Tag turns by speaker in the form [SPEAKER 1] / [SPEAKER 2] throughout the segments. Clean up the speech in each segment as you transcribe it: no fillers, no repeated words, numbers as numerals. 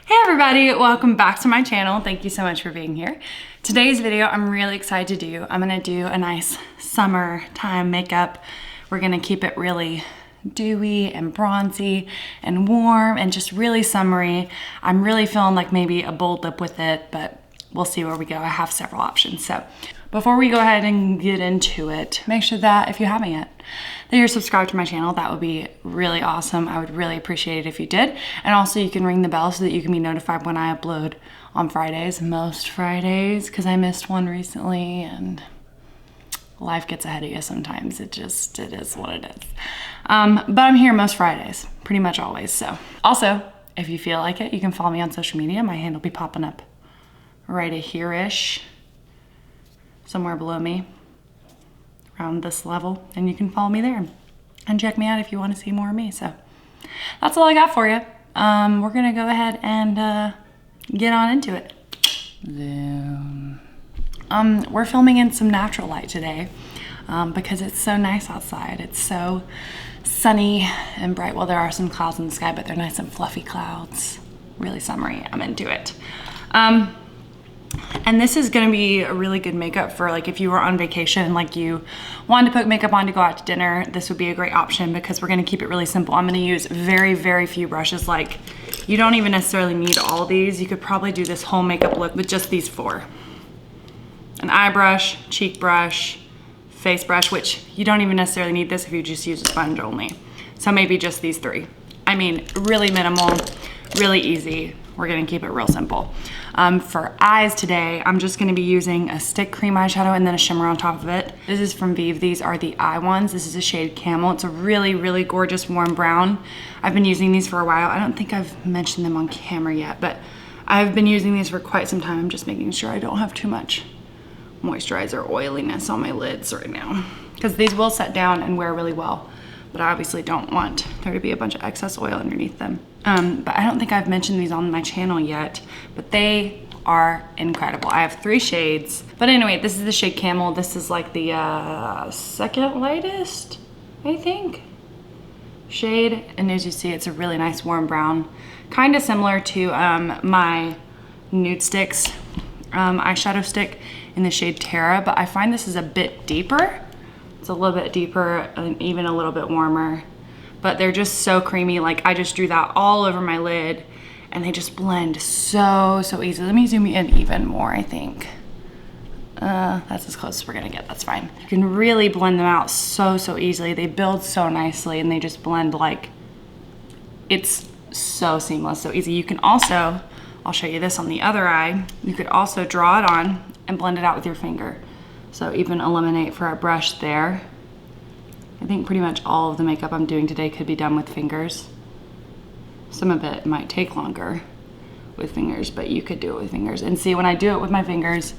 [SPEAKER 1] Hey everybody, welcome back to my channel. Thank you so much for being here. Today's video I'm really excited to do. I'm gonna do a nice summertime makeup. We're gonna keep it really dewy and bronzy and warm and just really summery. I'm really feeling like maybe a bold lip with it, but we'll see where we go. I have several options. So before we go ahead and get into it, make sure that if you haven't yet, that you're subscribed to my channel. That would be really awesome. I would really appreciate it if you did. And also you can ring the bell so that you can be notified when I upload on Fridays, most Fridays, because I missed one recently and life gets ahead of you sometimes. It is what it is. But I'm here most Fridays, pretty much always. So also, if you feel like it, you can follow me on social media. My hand will be popping up right here-ish, somewhere below me, around this level, and you can follow me there and check me out if you want to see more of me. So that's all I got for you. We're gonna go ahead and get on into it. Zoom. We're filming in some natural light today because it's so nice outside. It's so sunny and bright. Well, there are some clouds in the sky, but they're nice and fluffy clouds. Really summery. I'm into it. And this is gonna be a really good makeup for like if you were on vacation, like you wanted to put makeup on to go out to dinner, this would be a great option because we're gonna keep it really simple. I'm gonna use very, very few brushes. Like you don't even necessarily need all these. You could probably do this whole makeup look with just these four. An eye brush, cheek brush, face brush, which you don't even necessarily need this if you just use a sponge only. So maybe just these three. I mean, really minimal, really easy. We're gonna keep it real simple. For eyes today, I'm just gonna be using a stick cream eyeshadow and then a shimmer on top of it. This is from Vieve. These are the eye ones. This is a shade Camel. It's a really, really gorgeous warm brown. I've been using these for a while. I don't think I've mentioned them on camera yet, but I've been using these for quite some time. I'm just making sure I don't have too much moisturizer oiliness on my lids right now, because these will set down and wear really well, but I obviously don't want there to be a bunch of excess oil underneath them. But I don't think I've mentioned these on my channel yet, but they are incredible. I have 3 shades, but anyway, this is the shade Camel. This is like the second lightest, I think, shade. And as you see, it's a really nice warm brown, kind of similar to my Nudestix eyeshadow stick in the shade Terra, but I find this is a bit deeper. It's a little bit deeper and even a little bit warmer, but they're just so creamy. Like I just drew that all over my lid and they just blend so easily. Let me zoom in even more, I think. That's as close as we're gonna get, that's fine. You can really blend them out so easily. They build so nicely and they just blend like, it's so seamless, so easy. You can also, I'll show you this on the other eye, you could also draw it on and blend it out with your finger. So even eliminate for a brush there. I think pretty much all of the makeup I'm doing today could be done with fingers. Some of it might take longer with fingers, but you could do it with fingers. And see, when I do it with my fingers,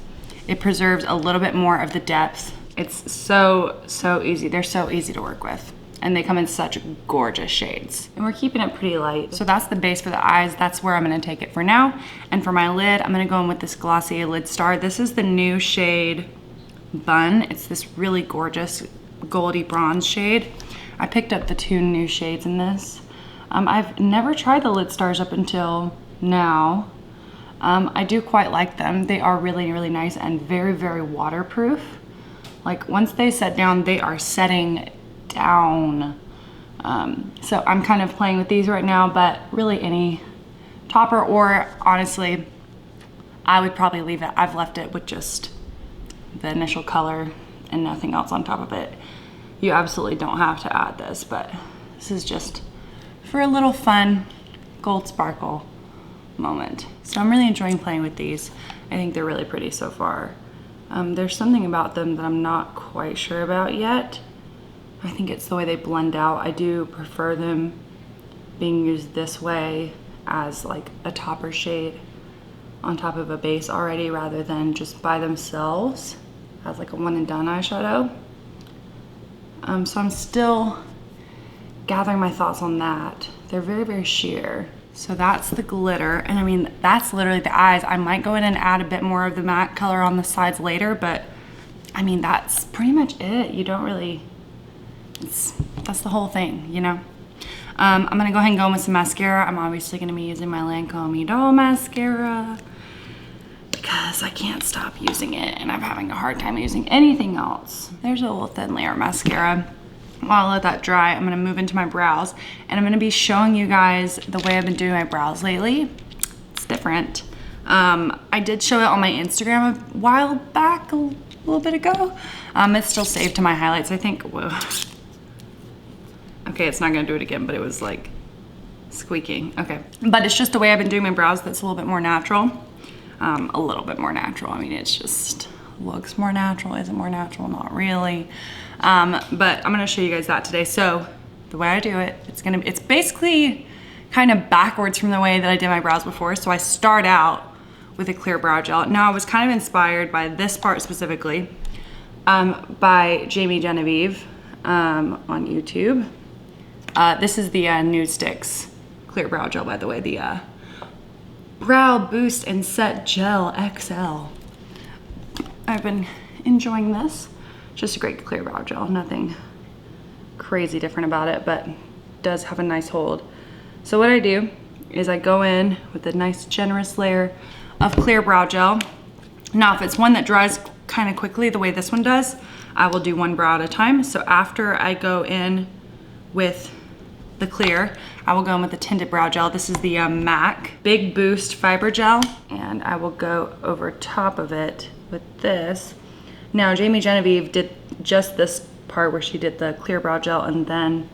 [SPEAKER 1] it preserves a little bit more of the depth. It's so easy. They're so easy to work with. And they come in such gorgeous shades. And we're keeping it pretty light. So that's the base for the eyes. That's where I'm gonna take it for now. And for my lid, I'm gonna go in with this Glossier Lid Star. This is the new shade Bun. It's this really gorgeous goldy bronze shade. I picked up the 2 new shades in this. I've never tried the Lid Stars up until now. I do quite like them. They are really nice and very waterproof. Like once they set down, they are setting down. So I'm kind of playing with these right now, but really any topper, or honestly, I would probably leave it. I've left it with just the initial color and nothing else on top of it. You absolutely don't have to add this, but this is just for a little fun gold sparkle moment. So I'm really enjoying playing with these. I think they're really pretty so far. There's something about them that I'm not quite sure about yet. I think it's the way they blend out. I do prefer them being used this way as like a topper shade on top of a base already, rather than just by themselves as like a one and done eyeshadow. So I'm still gathering my thoughts on that. They're very sheer. So that's the glitter, and I mean, that's literally the eyes. I might go in and add a bit more of the matte color on the sides later, but I mean, that's pretty much it. You don't really, that's the whole thing, you know? I'm gonna go ahead and go in with some mascara. I'm obviously gonna be using my Lancôme Idôle mascara because I can't stop using it and I'm having a hard time using anything else. There's a little thin layer mascara. While I let that dry, I'm gonna move into my brows and I'm gonna be showing you guys the way I've been doing my brows lately. It's different. I did show it on my Instagram a while back, a little bit ago. It's still saved to my highlights, I think. Whoa. Okay, it's not gonna do it again, but it was like squeaking. Okay, but it's just the way I've been doing my brows that's a little bit more natural. A little bit more natural. I mean, it's just looks more natural. Is it more natural? Not really. But I'm gonna show you guys that today. So the way I do it, it's basically kind of backwards from the way that I did my brows before. So I start out with a clear brow gel. Now I was kind of inspired by this part specifically, by Jamie Genevieve on YouTube. This is the Nudestix clear brow gel, by the way, the Brow Boost and Set Gel XL. I've been enjoying this. Just a great clear brow gel, nothing crazy different about it, but does have a nice hold. So what I do is I go in with a nice generous layer of clear brow gel. Now, if it's one that dries kind of quickly, the way this one does, I will do one brow at a time. So after I go in with the clear, I will go in with the tinted brow gel. This is the MAC Big Boost Fiber Gel, and I will go over top of it with this. Now, Jamie Genevieve did just this part where she did the clear brow gel and then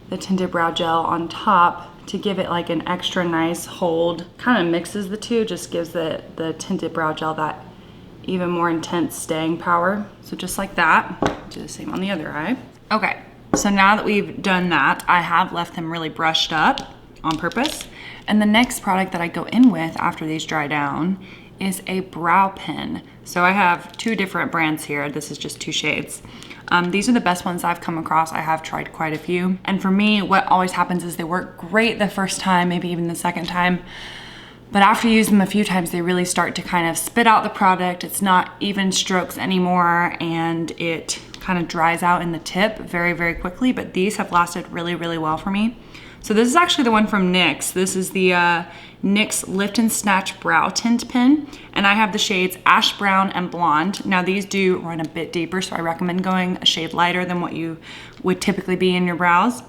[SPEAKER 1] the tinted brow gel on top to give it like an extra nice hold. Kind of mixes the two, just gives the tinted brow gel that even more intense staying power. So just like that, do the same on the other eye. Okay, so now that we've done that, I have left them really brushed up on purpose. And the next product that I go in with after these dry down is a brow pen. So I have two different brands here. This is just two shades. These are the best ones I've come across. I have tried quite a few. And for me, what always happens is they work great the first time, maybe even the second time. But after you use them a few times, they really start to kind of spit out the product. It's not even strokes anymore, and it kind of dries out in the tip very, very quickly. But these have lasted really, really well for me. So this is actually the one from NYX. This is the NYX Lift and Snatch Brow Tint Pen. And I have the shades Ash Brown and Blonde. Now these do run a bit deeper, so I recommend going a shade lighter than what you would typically be in your brows.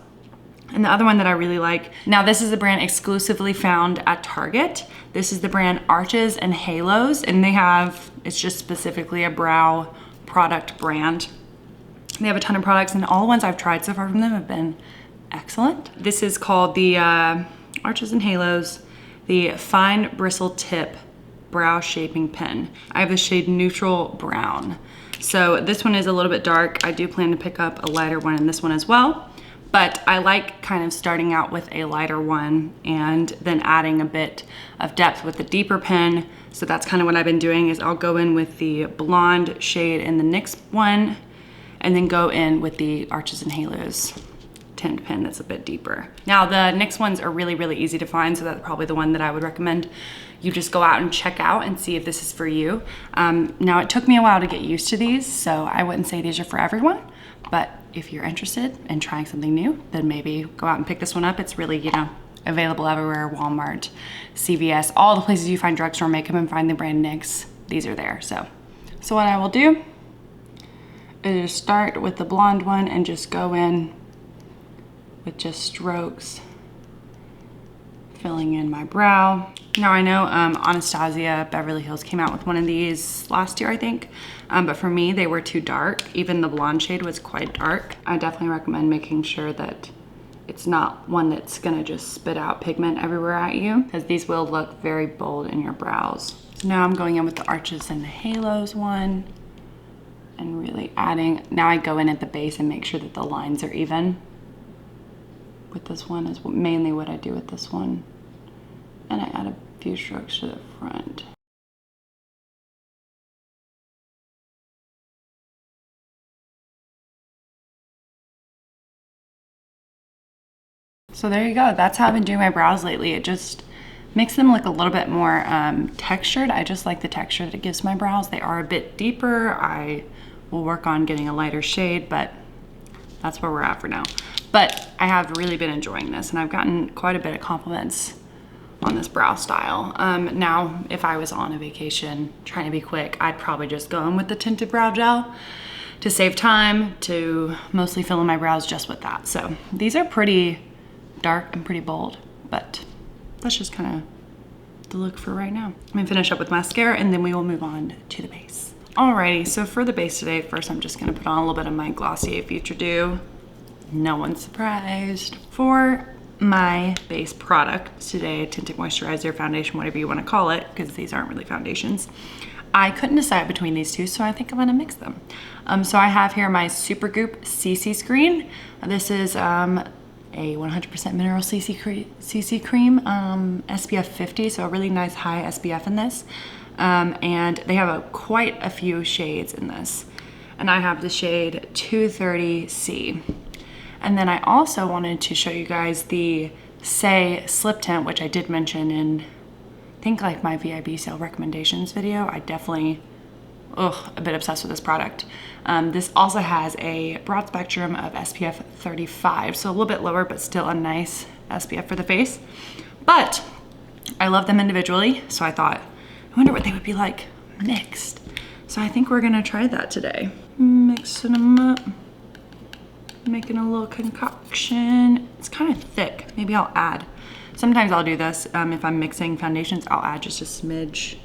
[SPEAKER 1] And the other one that I really like, now this is a brand exclusively found at Target. This is the brand Arches and Halos, and it's just specifically a brow product brand. They have a ton of products, and all the ones I've tried so far from them have been excellent. This is called the Arches and Halos, the Fine Bristle Tip Brow Shaping Pen. I have the shade Neutral Brown. So this one is a little bit dark. I do plan to pick up a lighter one in this one as well, but I like kind of starting out with a lighter one and then adding a bit of depth with the deeper pen. So that's kind of what I've been doing, is I'll go in with the blonde shade in the NYX one and then go in with the Arches and Halos tint pen that's a bit deeper. Now the NYX ones are really, really easy to find, so that's probably the one that I would recommend you just go out and check out and see if this is for you. Now it took me a while to get used to these, so I wouldn't say these are for everyone, but if you're interested in trying something new, then maybe go out and pick this one up. It's really, available everywhere, Walmart, CVS, all the places you find drugstore makeup and find the brand NYX, these are there. So what I will do is start with the blonde one and just go in with just strokes, filling in my brow. Now I know Anastasia Beverly Hills came out with one of these last year, I think, but for me, they were too dark. Even the blonde shade was quite dark. I definitely recommend making sure that it's not one that's gonna just spit out pigment everywhere at you, because these will look very bold in your brows. So now I'm going in with the Arches and the Halos one and really adding, now I go in at the base and make sure that the lines are even. With this one is mainly what I do with this one. And I add a few strokes to the front. So there you go. That's how I've been doing my brows lately. It just makes them look a little bit more textured. I just like the texture that it gives my brows. They are a bit deeper. I will work on getting a lighter shade, but that's where we're at for now. But I have really been enjoying this, and I've gotten quite a bit of compliments on this brow style. Now, if I was on a vacation trying to be quick, I'd probably just go in with the tinted brow gel to save time, to mostly fill in my brows just with that. So these are pretty dark and pretty bold, but that's just kind of the look for right now. I'm gonna finish up with mascara and then we will move on to the base. Alrighty, so for the base today, first I'm just gonna put on a little bit of my Glossier Future Dew. No one's surprised. For my base product today, tinted moisturizer, foundation, whatever you want to call it, because these aren't really foundations, I couldn't decide between these two, so I think I'm gonna mix them. So I have here my Supergoop CC Screen. This is a 100% mineral CC cream, SPF 50, so a really nice high SPF in this. And they have quite a few shades in this. And I have the shade 230C. And then I also wanted to show you guys the Saie Slip Tint, which I did mention in, I think, like my VIB sale recommendations video. I definitely, a bit obsessed with this product. This also has a broad spectrum of SPF 35, so a little bit lower, but still a nice SPF for the face. But I love them individually, so I thought, I wonder what they would be like mixed. So I think we're gonna try that today. Mixing them up. Making a little concoction. It's kind of thick. Maybe I'll add. Sometimes I'll do this if I'm mixing foundations. I'll add just a smidge,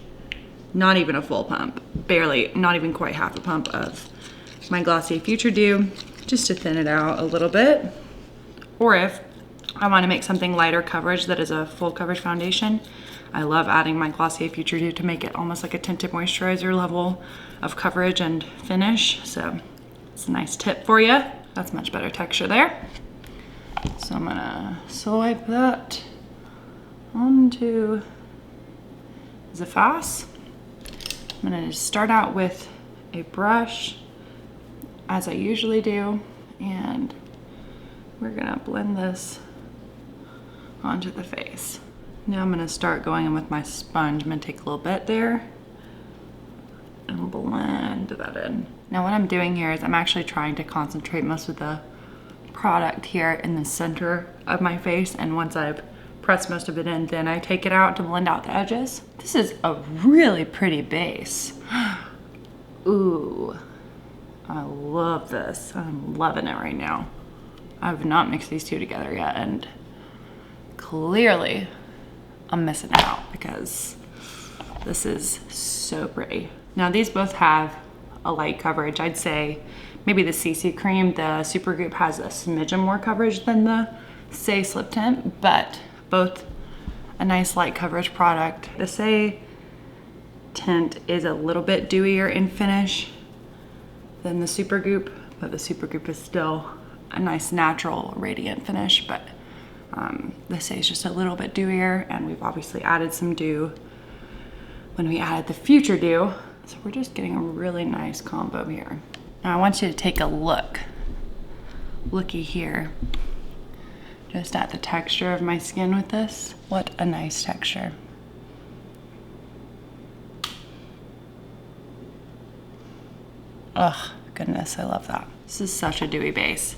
[SPEAKER 1] not even a full pump, barely, not even quite half a pump of my Glossier Future Dew, just to thin it out a little bit. Or if I want to make something lighter coverage that is a full coverage foundation, I love adding my Glossier Future Dew to make it almost like a tinted moisturizer level of coverage and finish. So it's a nice tip for you. That's much better texture there. So I'm gonna swipe that onto the face. I'm gonna just start out with a brush, as I usually do, and we're gonna blend this onto the face. Now I'm gonna start going in with my sponge. I'm gonna take a little bit there and blend that in. Now what I'm doing here is I'm actually trying to concentrate most of the product here in the center of my face, and once I've pressed most of it in, then I take it out to blend out the edges. This is a really pretty base. Ooh, I love this. I'm loving it right now. I've not mixed these two together yet, and clearly I'm missing out because this is so pretty. Now these both have a light coverage. I'd say maybe the CC cream, the Supergoop, has a smidgen more coverage than the Saie Slip Tint, but both a nice light coverage product. The Saie tint is a little bit dewier in finish than the Supergoop, but the Supergoop is still a nice natural radiant finish, but the Saie is just a little bit dewier, and we've obviously added some dew when we added the Future Dew. So we're just getting a really nice combo here. Now I want you to take a looky here, just at the texture of my skin with this. What a nice texture. Oh goodness, I love that. This is such a dewy base.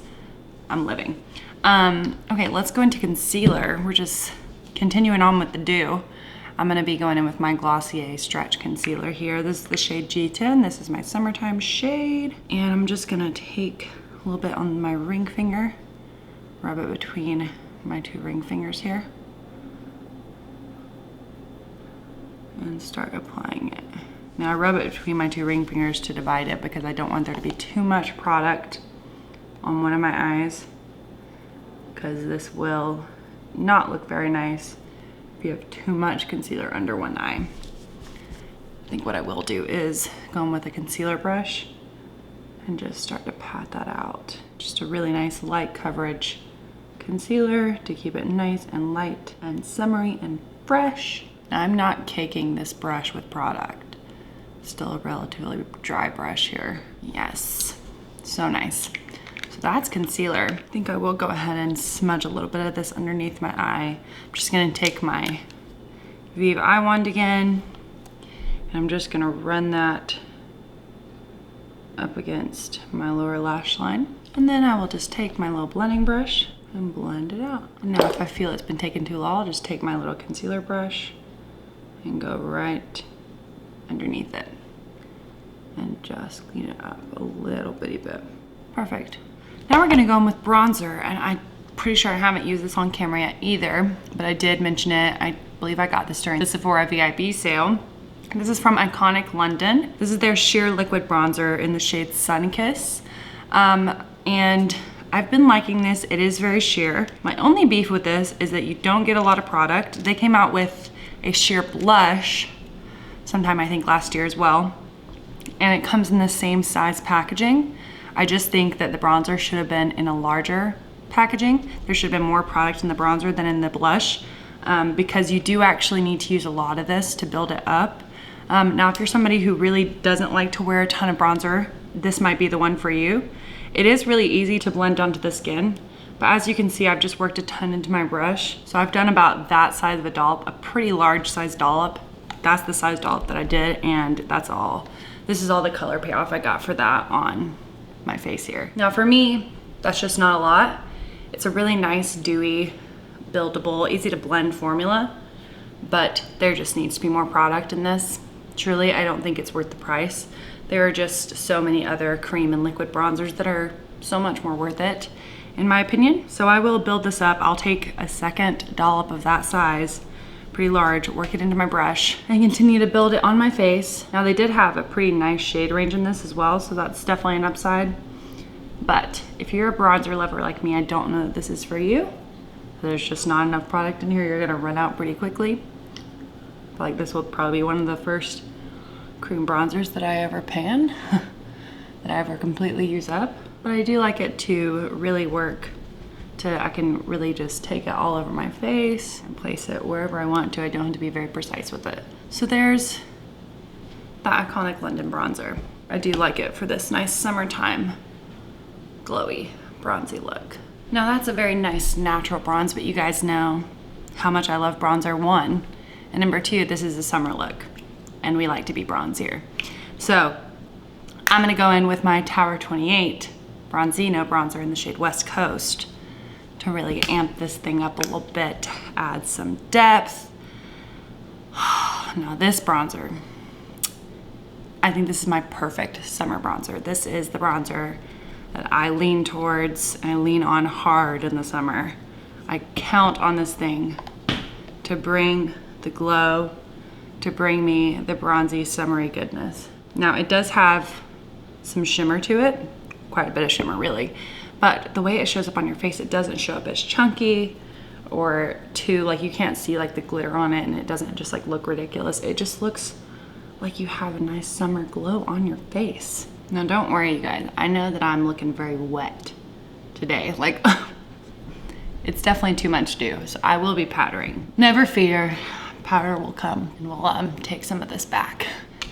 [SPEAKER 1] I'm living. Okay, let's go into concealer. We're just continuing on with the dew. I'm gonna be going in with my Glossier Stretch Concealer here. This is the shade G10. This is my summertime shade. And I'm just gonna take a little bit on my ring finger, rub it between my two ring fingers here, and start applying it. Now I rub it between my two ring fingers to divide it because I don't want there to be too much product on one of my eyes, because this will not look very nice if you have too much concealer under one eye. I think what I will do is go in with a concealer brush and just start to pat that out. Just a really nice light coverage concealer to keep it nice and light and summery and fresh. Now I'm not caking this brush with product. Still a relatively dry brush here. Yes, so nice. So that's concealer. I think I will go ahead and smudge a little bit of this underneath my eye. I'm just gonna take my Vieve eye wand again, and I'm just gonna run that up against my lower lash line. And then I will just take my little blending brush and blend it out. And now if I feel it's been taking too long, I'll just take my little concealer brush and go right underneath it and just clean it up a little bitty bit. Perfect. Now we're gonna go in with bronzer, and I'm pretty sure I haven't used this on camera yet either, but I did mention it. I believe I got this during the Sephora VIP sale. This is from Iconic London. This is their sheer liquid bronzer in the shade Sun-Kiss. And I've been liking this. It is very sheer. My only beef with this is that you don't get a lot of product. They came out with a sheer blush sometime, I think last year as well, and it comes in the same size packaging. I just think that the bronzer should have been in a larger packaging. There should have been more product in the bronzer than in the blush, because you do actually need to use a lot of this to build it up. Now, if you're somebody who really doesn't like to wear a ton of bronzer, this might be the one for you. It is really easy to blend onto the skin, but as you can see, I've just worked a ton into my brush. So I've done about that size of a dollop, a pretty large size dollop. That's the size dollop that I did, and that's all. This is all the color payoff I got for that on my face here. Now for me, that's just not a lot. It's a really nice, dewy, buildable, easy to blend formula, but there just needs to be more product in this. Truly, I don't think it's worth the price. There are just so many other cream and liquid bronzers that are so much more worth it, in my opinion. So I will build this up. I'll take a second dollop of that size, pretty large, work it into my brush, and continue to build it on my face. Now they did have a pretty nice shade range in this as well, so that's definitely an upside. But if you're a bronzer lover like me, I don't know that this is for you. There's just not enough product in here. You're gonna run out pretty quickly. I feel like this will probably be one of the first cream bronzers that I ever pan, that I ever completely use up. But I do like it to really work, I can really just take it all over my face and place it wherever I want to. I don't have to be very precise with it. So there's the Iconic London bronzer. I do like it for this nice summertime, glowy, bronzy look. Now that's a very nice natural bronze, but you guys know how much I love bronzer, one. And number two, this is a summer look, and we like to be bronzier. So I'm gonna go in with my Tower 28 Bronzino bronzer in the shade West Coast to really amp this thing up a little bit, add some depth. Now this bronzer, I think this is my perfect summer bronzer. This is the bronzer that I lean towards and I lean on hard in the summer. I count on this thing to bring the glow, to bring me the bronzy summery goodness. Now it does have some shimmer to it, quite a bit of shimmer really, but the way it shows up on your face, it doesn't show up as chunky or too, like you can't see like the glitter on it, and it doesn't just like look ridiculous. It just looks like you have a nice summer glow on your face. Now don't worry you guys, I know that I'm looking very wet today, like it's definitely too much dew, so I will be powdering. Never fear, powder will come and we'll take some of this back.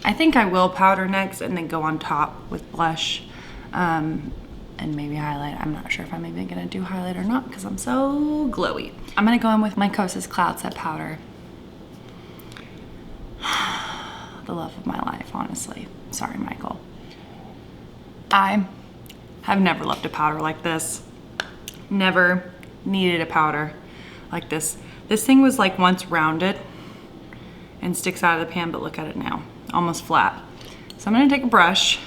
[SPEAKER 1] I think I will powder next and then go on top with blush and maybe highlight. I'm not sure if I'm even gonna do highlight or not because I'm so glowy. I'm gonna go in with my Kosas Cloud Set powder. The love of my life, honestly. Sorry, Michael. I have never loved a powder like this. Never needed a powder like this. This thing was like once rounded and sticks out of the pan, but look at it now, almost flat. So I'm gonna take a brush,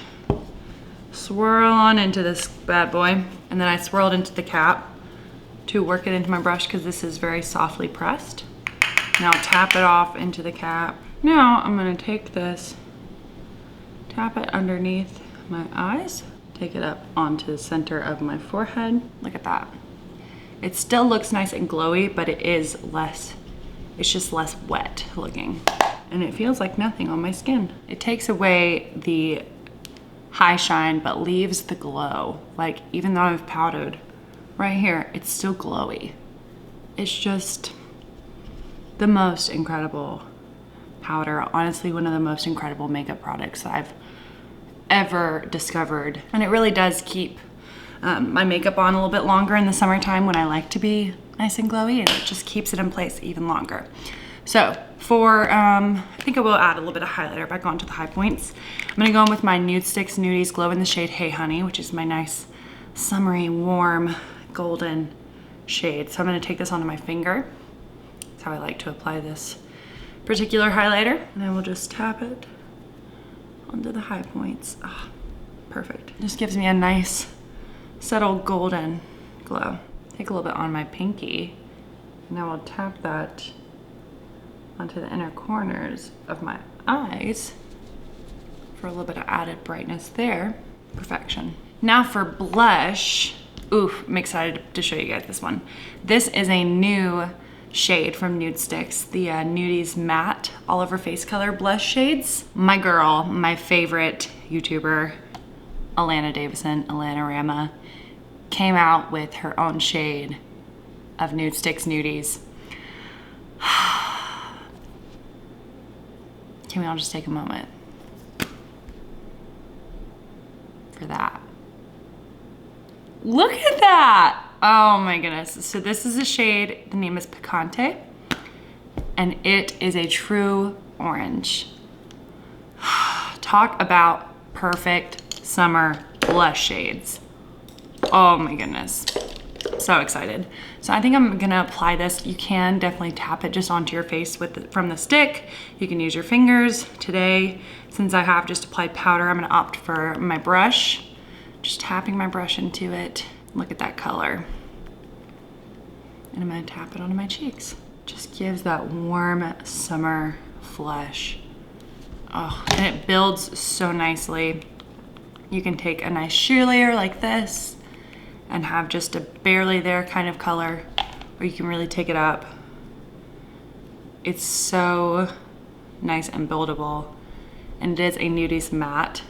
[SPEAKER 1] swirl on into this bad boy, and then I swirled into the cap to work it into my brush because this is very softly pressed. Now tap it off into the cap. Now I'm gonna take this, tap it underneath my eyes, take it up onto the center of my forehead. Look at that. It still looks nice and glowy, but it is less, it's just less wet looking. And it feels like nothing on my skin. It takes away the high shine, but leaves the glow. Like even though I've powdered right here, it's still glowy. It's just the most incredible powder. Honestly, one of the most incredible makeup products I've ever discovered. And it really does keep my makeup on a little bit longer in the summertime when I like to be nice and glowy, and it just keeps it in place even longer. So for, I think I will add a little bit of highlighter back onto the high points. I'm gonna go in with my Nudestix Nudies Glow in the shade Hey Honey, which is my nice summery, warm, golden shade. So I'm gonna take this onto my finger. That's how I like to apply this particular highlighter. And I will just tap it onto the high points. Oh, perfect. Just gives me a nice, subtle golden glow. Take a little bit on my pinky. Now I'll tap that onto the inner corners of my eyes for a little bit of added brightness there. Perfection. Now for blush. Oof, I'm excited to show you guys this one. This is a new shade from Nudestix, the Nudies Matte All Over Face Color Blush Shades. My girl, my favorite YouTuber, Alana Davison, Alana Rama, came out with her own shade of Nudestix Nudies. Can we all just take a moment for that? Look at that! Oh my goodness. So this is a shade, the name is Picante, and it is a true orange. Talk about perfect summer blush shades. Oh my goodness. So excited. So I think I'm gonna apply this. You can definitely tap it just onto your face from the stick. You can use your fingers. Today, since I have just applied powder, I'm gonna opt for my brush. Just tapping my brush into it. Look at that color. And I'm gonna tap it onto my cheeks. Just gives that warm summer flush. Oh, and it builds so nicely. You can take a nice sheer layer like this and have just a barely there kind of color, or you can really take it up. It's so nice and buildable. And it is a Nudies matte,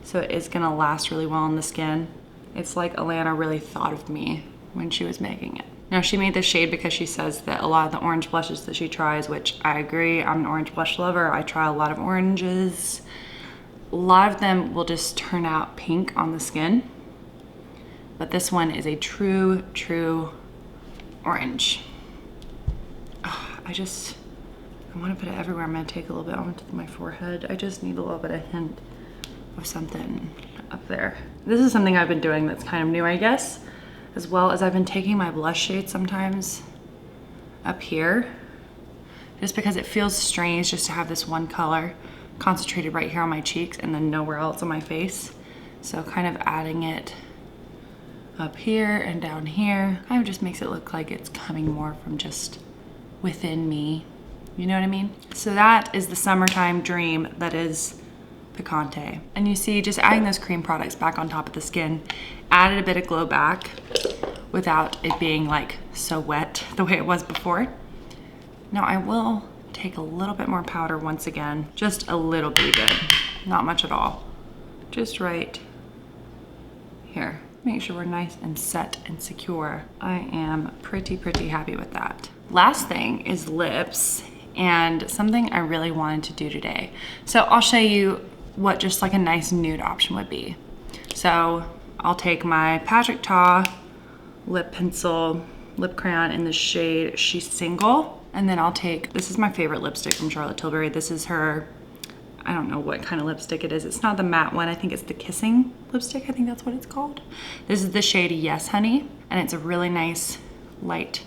[SPEAKER 1] so it is gonna last really well on the skin. It's like Alana really thought of me when she was making it. Now she made this shade because she says that a lot of the orange blushes that she tries, which I agree, I'm an orange blush lover. I try a lot of oranges. A lot of them will just turn out pink on the skin. But this one is a true orange. Oh, I want to put it everywhere. I'm gonna take a little bit onto my forehead. I just need a little bit of hint of something up there. This is something I've been doing that's kind of new, I guess, as well as I've been taking my blush shade sometimes up here, just because it feels strange just to have this one color concentrated right here on my cheeks and then nowhere else on my face. So kind of adding it up here and down here kind of just makes it look like it's coming more from just within me. You know what I mean? So that is the summertime dream that is Picante. And you see, just adding those cream products back on top of the skin added a bit of glow back without it being like so wet the way it was before. Now I will take a little bit more powder once again, just a little bit, not much at all. Just right here. Make sure we're nice and set and secure. I am pretty happy with that. Last thing is lips, and something I really wanted to do today. So I'll show you what just like a nice nude option would be. So I'll take my Patrick Ta lip pencil, lip crayon in the shade She's Single, and then I'll take, this is my favorite lipstick from Charlotte Tilbury. This is her, I don't know what kind of lipstick it is. It's not the matte one. I think it's the Kissing lipstick. I think that's what it's called. This is the shade Yes Honey, and it's a really nice, light,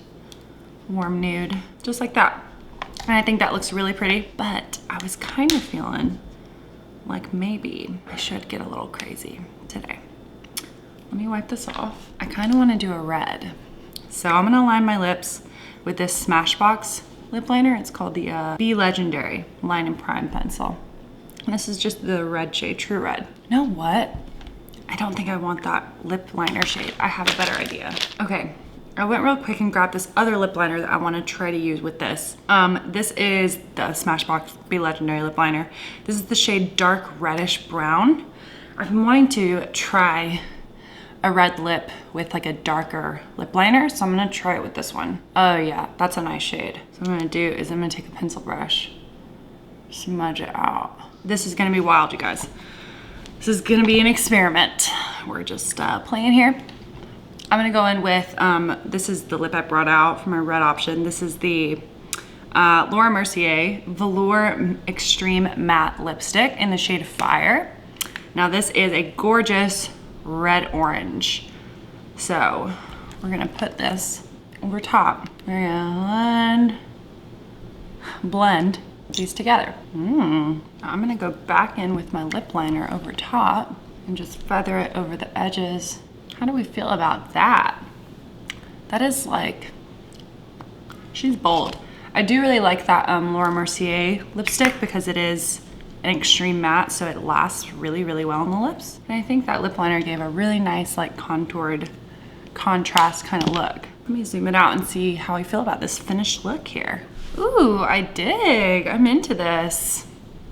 [SPEAKER 1] warm nude, just like that. And I think that looks really pretty, but I was kind of feeling like maybe I should get a little crazy today. Let me wipe this off. I kind of want to do a red. So I'm gonna line my lips with this Smashbox lip liner. It's called the Be Legendary Line and Prime Pencil. And this is just the red shade, True Red. You know what? I don't think I want that lip liner shade. I have a better idea. Okay, I went real quick and grabbed this other lip liner that I want to try to use with this. This is the Smashbox Be Legendary lip liner. This is the shade Dark Reddish Brown. I've been wanting to try a red lip with like a darker lip liner, so I'm gonna try it with this one. Oh yeah, that's a nice shade. So what I'm gonna do is I'm gonna take a pencil brush, smudge it out. This is gonna be wild, you guys. This is gonna be an experiment. We're just playing here. I'm gonna go in with, this is the lip I brought out for my red option. This is the Laura Mercier Velour Extreme Matte Lipstick in the shade Fire. Now this is a gorgeous red orange. So we're gonna put this over top. We're gonna blend these together. I'm gonna go back in with my lip liner over top and just feather it over the edges. How do we feel about that? That is like, she's bold. I do really like that Laura Mercier lipstick because it is an extreme matte, so it lasts really, really well on the lips. And I think that lip liner gave a really nice, like, contoured contrast kind of look. Let me zoom it out and see how I feel about this finished look here. Ooh, I dig. I'm into this.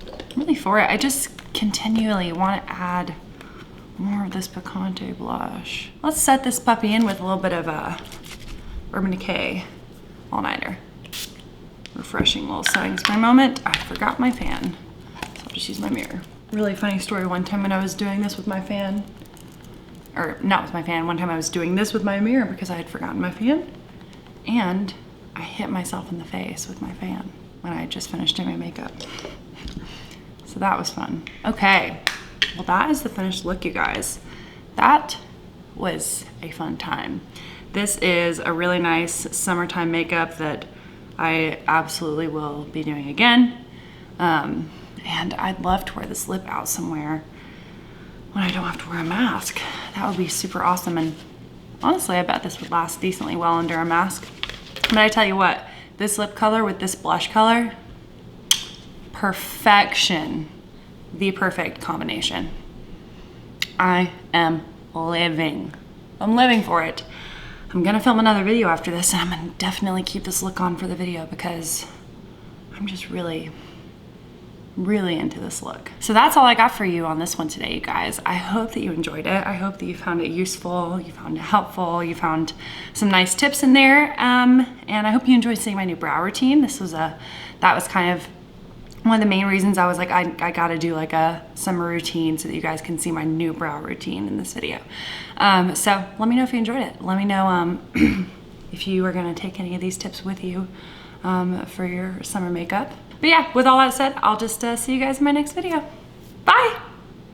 [SPEAKER 1] I'm really for it. I just continually want to add more of this Picante blush. Let's set this puppy in with a little bit of Urban Decay all-nighter. Refreshing little settings for a moment. I forgot my fan. I'll just use my mirror. Really funny story, one time when I was doing this with my fan, or not with my fan, one time I was doing this with my mirror because I had forgotten my fan, and I hit myself in the face with my fan when I had just finished doing my makeup. So that was fun. Okay, well that is the finished look, you guys. That was a fun time. This is a really nice summertime makeup that I absolutely will be doing again. And I'd love to wear this lip out somewhere when I don't have to wear a mask. That would be super awesome. And honestly, I bet this would last decently well under a mask. But I tell you what, this lip color with this blush color, perfection. The perfect combination. I am living. I'm living for it. I'm gonna film another video after this, and I'm gonna definitely keep this look on for the video because I'm just really into this look. So that's all I got for you on this one today, you guys. I hope that you enjoyed it. I hope that you found it useful, you found it helpful, you found some nice tips in there, and I hope you enjoyed seeing my new brow routine. That was kind of one of the main reasons I was like, I gotta do like a summer routine so that you guys can see my new brow routine in this video. So let me know if you enjoyed it. Let me know if you are gonna take any of these tips with you for your summer makeup. But yeah, with all that said, I'll just see you guys in my next video. Bye!